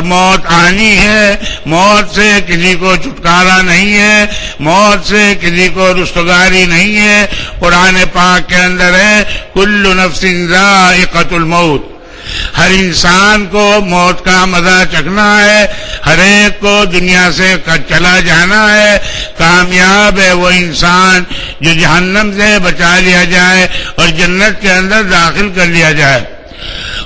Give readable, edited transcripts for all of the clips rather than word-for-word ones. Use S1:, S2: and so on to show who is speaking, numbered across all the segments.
S1: موت آنی ہے، موت سے کسی کو چھٹکارا نہیں ہے، موت سے کسی کو رستگاری نہیں ہے۔ قرآن پاک کے اندر ہے کل نفس ذائقۃ الموت، ہر انسان کو موت کا مزہ چکھنا ہے، ہر ایک کو دنیا سے چلا جانا ہے۔ کامیاب ہے وہ انسان جو جہنم سے بچا لیا جائے اور جنت کے اندر داخل کر لیا جائے،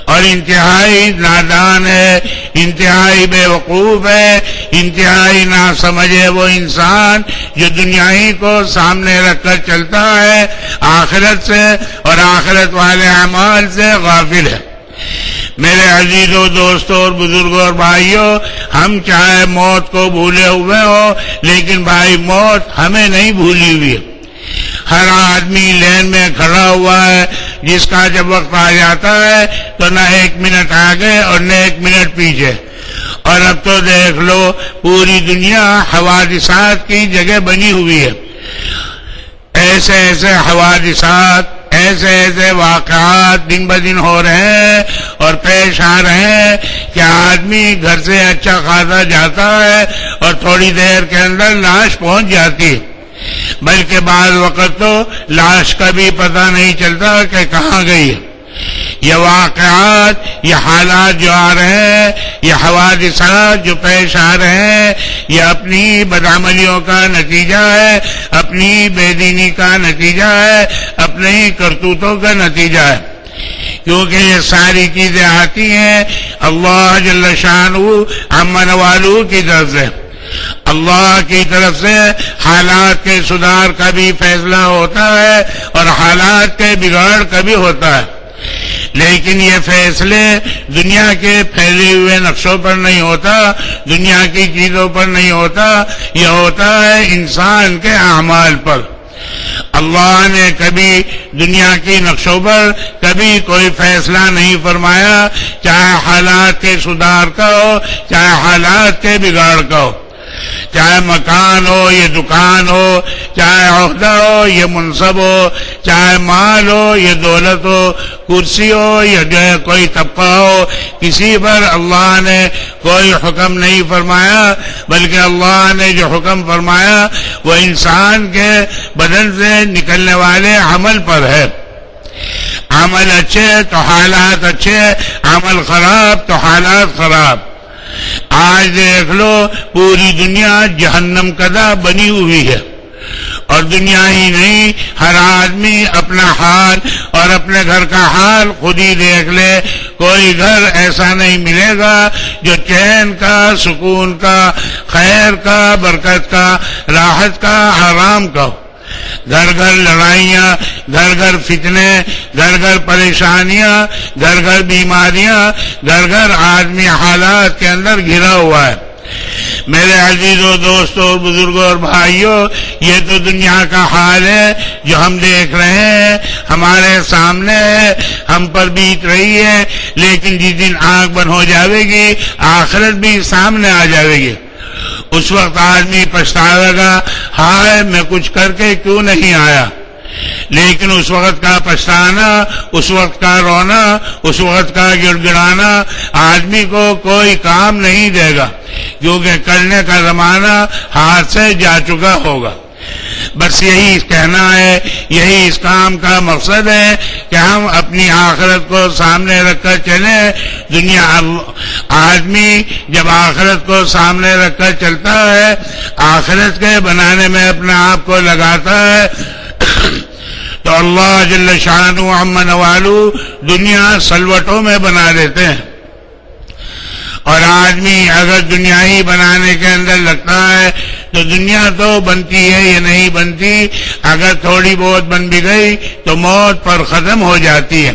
S1: اور انتہائی نادان ہے، انتہائی بے وقوف ہے، انتہائی ناسمجھ ہے وہ انسان جو دنیا ہی کو سامنے رکھ کر چلتا ہے، آخرت سے اور آخرت والے اعمال سے غافل ہے۔ میرے عزیزوں، دوستوں اور بزرگوں اور بھائیوں، ہم چاہے موت کو بھولے ہوئے ہو، لیکن بھائی موت ہمیں نہیں بھولی ہوئی ہے۔ ہر آدمی لین میں کھڑا ہوا ہے، جس کا جب وقت آ جاتا ہے تو نہ ایک منٹ آگے اور نہ ایک منٹ پیچھے۔ اور اب تو دیکھ لو پوری دنیا حوادثات کی جگہ بنی ہوئی ہے، ایسے ایسے حوادثات، ایسے ایسے واقعات دن بدن ہو رہے ہیں اور پیش آ رہے ہیں کہ آدمی گھر سے اچھا خاصا جاتا ہے اور تھوڑی دیر کے اندر لاش پہنچ جاتی، بلکہ بعض وقت تو لاش کا بھی پتہ نہیں چلتا کہ کہاں گئی ہے۔ یہ واقعات، یہ حالات جو آ رہے ہیں، یہ حوادثات جو پیش آ رہے ہیں، یہ اپنی بدعملیوں کا نتیجہ ہے، اپنی بے دینی کا نتیجہ ہے، اپنے ہی کرتوتوں کا نتیجہ ہے، کیونکہ یہ ساری چیزیں آتی ہیں اللہ جل شانہ عم نوالہ کی طرف سے۔ اللہ کی طرف سے حالات کے سدھار کا بھی فیصلہ ہوتا ہے اور حالات کے بگاڑ کا بھی ہوتا ہے، لیکن یہ فیصلے دنیا کے پھیلے ہوئے نقشوں پر نہیں ہوتا، دنیا کی چیزوں پر نہیں ہوتا، یہ ہوتا ہے انسان کے اعمال پر۔ اللہ نے کبھی دنیا کی نقشوں پر کبھی کوئی فیصلہ نہیں فرمایا، چاہے حالات کے سدھار کا ہو، چاہے حالات کے بگاڑ کا ہو، چاہے مکان ہو، یہ دکان ہو، چاہے عہدہ ہو، یہ منصب ہو، چاہے مال ہو، یہ دولت ہو، کرسی ہو، یا جو ہے کوئی طبقہ ہو، کسی پر اللہ نے کوئی حکم نہیں فرمایا، بلکہ اللہ نے جو حکم فرمایا وہ انسان کے بدن سے نکلنے والے عمل پر ہے۔ عمل اچھے تو حالات اچھے، عمل خراب تو حالات خراب۔ آج دیکھ لو پوری دنیا جہنم کدہ بنی ہوئی ہے، اور دنیا ہی نہیں، ہر آدمی اپنا حال اور اپنے گھر کا حال خود ہی دیکھ لے۔ کوئی گھر ایسا نہیں ملے گا جو چین کا، سکون کا، خیر کا، برکت کا، راحت کا، آرام کا ہو۔ گھر گھر لڑائیاں، گھر گھر فتنے، گھر گھر پریشانیاں، گھر گھر بیماریاں، گھر گھر آدمی حالات کے اندر گھرا ہوا ہے۔ میرے عزیزوں، دوستوں اور بزرگوں اور بھائیوں، یہ تو دنیا کا حال ہے جو ہم دیکھ رہے ہیں، ہمارے سامنے ہے، ہم پر بیت رہی ہے، لیکن جس دن آنکھ بند ہو جاوے گی آخرت بھی سامنے آ جاوے گی، اس وقت آدمی پچھتاوے گا، ہائے میں کچھ کر کے کیوں نہیں آیا۔ لیکن اس وقت کا پچھتانا، اس وقت کا رونا، اس وقت کا گڑ گڑانا آدمی کو کوئی کام نہیں دے گا، کیونکہ کرنے کا زمانہ ہاتھ سے جا چکا ہوگا۔ بس یہی کہنا ہے، یہی اس کام کا مقصد ہے کہ ہم اپنی آخرت کو سامنے رکھ کر چلیں۔ دنیا آدمی جب آخرت کو سامنے رکھ کر چلتا ہے، آخرت کے بنانے میں اپنے آپ کو لگاتا ہے، تو اللہ جل شانہ عم نوالہ دنیا سلوٹوں میں بنا دیتے ہیں۔ اور آدمی اگر دنیا ہی بنانے کے اندر لگتا ہے تو دنیا تو بنتی ہے، یہ نہیں بنتی، اگر تھوڑی بہت بن بھی گئی تو موت پر ختم ہو جاتی ہے۔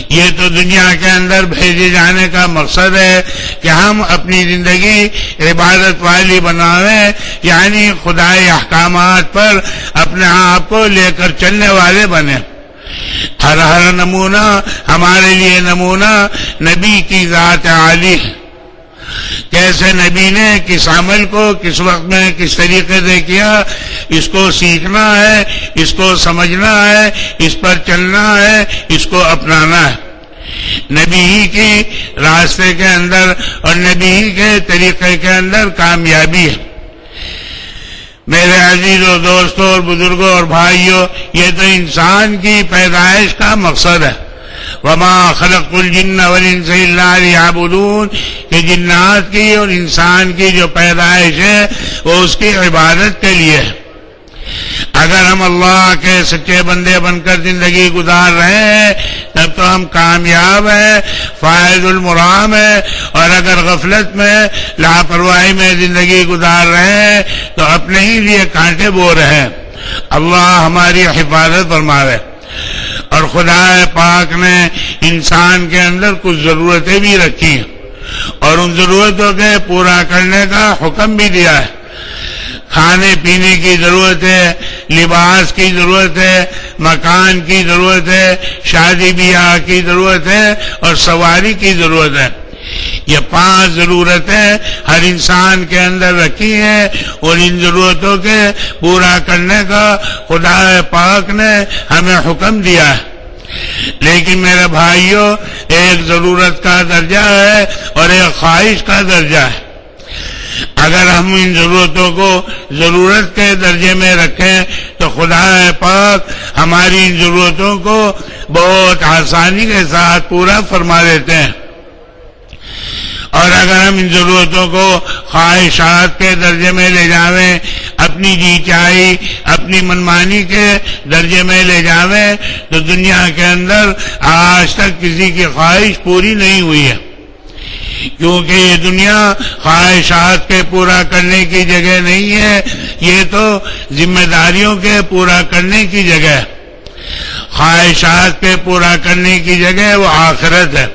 S1: یہ تو دنیا کے اندر بھیجے جانے کا مقصد ہے کہ ہم اپنی زندگی عبادت والی بناویں، یعنی خدائی احکامات پر اپنے آپ کو لے کر چلنے والے بنے۔ ہر نمونہ ہمارے لیے نمونہ نبی کی ذات عالی ہے، کیسے نبی نے کس عمل کو کس وقت میں کس طریقے سے کیا، اس کو سیکھنا ہے، اس کو سمجھنا ہے، اس پر چلنا ہے، اس کو اپنانا ہے۔ نبی ہی کے راستے کے اندر اور نبی ہی کے طریقے کے اندر کامیابی ہے۔ میرے عزیزوں، دوستوں اور بزرگوں اور بھائیوں، یہ تو انسان کی پیدائش کا مقصد ہے۔ وما خلقت الجن والانس الا ليعبدون، کہ جنات کی اور انسان کی جو پیدائش ہے وہ اس کی عبادت کے لیے ہے۔ اگر ہم اللہ کے سچے بندے بن کر زندگی گزار رہے ہیں تب تو ہم کامیاب ہیں، فائز المرام ہے، اور اگر غفلت میں لاپرواہی میں زندگی گزار رہے ہیں تو اپنے ہی لیے کانٹے بو رہے ہیں۔ اللہ ہماری حفاظت فرماوے۔ اور خدا پاک نے انسان کے اندر کچھ ضرورتیں بھی رکھی ہیں اور ان ضرورتوں کے پورا کرنے کا حکم بھی دیا ہے۔ کھانے پینے کی ضرورت ہے، لباس کی ضرورت ہے، مکان کی ضرورت ہے، شادی بیاہ کی ضرورت ہے اور سواری کی ضرورت ہے۔ یہ 5 ضرورتیں ہر انسان کے اندر رکھی ہیں اور ان ضرورتوں کے پورا کرنے کا خدا پاک نے ہمیں حکم دیا ہے۔ لیکن میرے بھائیوں، ایک ضرورت کا درجہ ہے اور ایک خواہش کا درجہ ہے۔ اگر ہم ان ضرورتوں کو ضرورت کے درجے میں رکھیں تو خدا پاک ہماری ان ضرورتوں کو بہت آسانی کے ساتھ پورا فرما دیتے ہیں، اور اگر ہم ان ضرورتوں کو خواہشات کے درجے میں لے جاویں، اپنی جی چاہی، اپنی منمانی کے درجے میں لے جاویں، تو دنیا کے اندر آج تک کسی کی خواہش پوری نہیں ہوئی ہے، کیونکہ یہ دنیا خواہشات کے پورا کرنے کی جگہ نہیں ہے، یہ تو ذمہ داریوں کے پورا کرنے کی جگہ ہے۔ خواہشات کے پورا کرنے کی جگہ وہ آخرت ہے،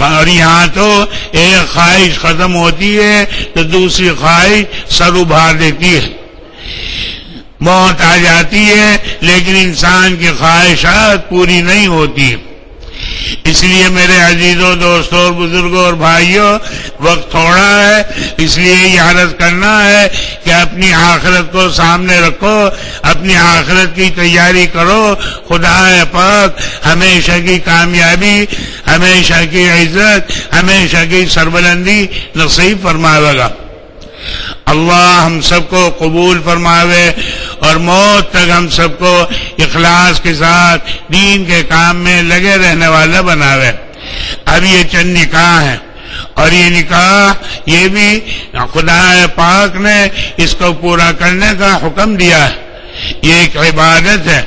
S1: اور یہاں تو ایک خواہش ختم ہوتی ہے تو دوسری خواہش سر ابھار دیتی ہے، موت آ جاتی ہے لیکن انسان کی خواہشات پوری نہیں ہوتی۔ اس لیے میرے عزیزوں، دوستوں اور بزرگوں اور بھائیوں، وقت تھوڑا ہے، اس لیے یہ عرض کرنا ہے کہ اپنی آخرت کو سامنے رکھو، اپنی آخرت کی تیاری کرو۔ خدا پاک ہمیشہ کی کامیابی، ہمیشہ کی عزت، ہمیشہ کی سربلندی نصیب فرمائے گا۔ اللہ ہم سب کو قبول فرماوے اور موت تک ہم سب کو اخلاص کے ساتھ دین کے کام میں لگے رہنے والا بناوے۔ اب یہ چند نکاح ہیں اور یہ نکاح یہ بھی خدا پاک نے اس کو پورا کرنے کا حکم دیا ہے، یہ ایک عبادت ہے۔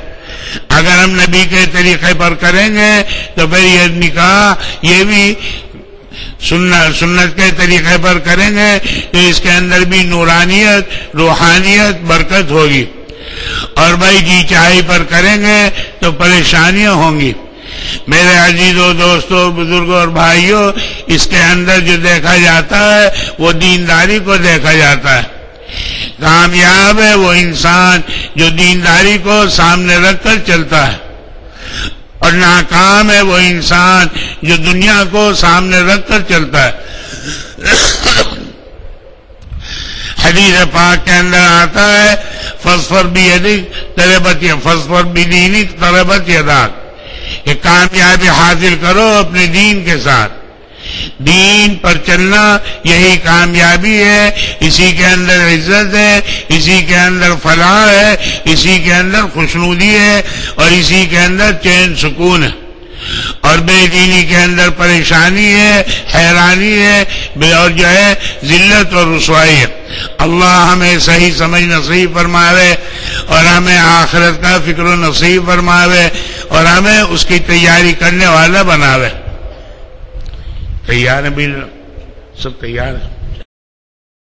S1: اگر ہم نبی کے طریقے پر کریں گے تو پھر یہ نکاح یہ بھی سنت کے طریقے پر کریں گے تو اس کے اندر بھی نورانیت، روحانیت، برکت ہوگی، اور بھائی جی چاہی پر کریں گے تو پریشانیاں ہوں گی۔ میرے عزیزوں، دوستوں، بزرگوں اور بھائیوں، اس کے اندر جو دیکھا جاتا ہے وہ دینداری کو دیکھا جاتا ہے۔ کامیاب ہے وہ انسان جو دینداری کو سامنے رکھ کر چلتا ہے، اور ناکام ہے وہ انسان جو دنیا کو سامنے رکھ کر چلتا ہے۔ حدیث پاک کے اندر آتا ہے فاظفر بدینک تربت یداک، کہ کامیابی حاصل کرو اپنے دین کے ساتھ، دین پر چلنا یہی کامیابی ہے، اسی کے اندر عزت ہے، اسی کے اندر فلاح ہے، اسی کے اندر خوشنودی ہے، اور اسی کے اندر چین سکون ہے، اور بے دینی کے اندر پریشانی ہے، حیرانی ہے، اور جو ہے ذلت اور رسوائی ہے۔ اللہ ہمیں صحیح سمجھ نصیب فرماوے اور ہمیں آخرت کا فکر و نصیب فرماوے اور ہمیں اس کی تیاری کرنے والا بناوے۔ تیار ہے بھی سب تیار ہے؟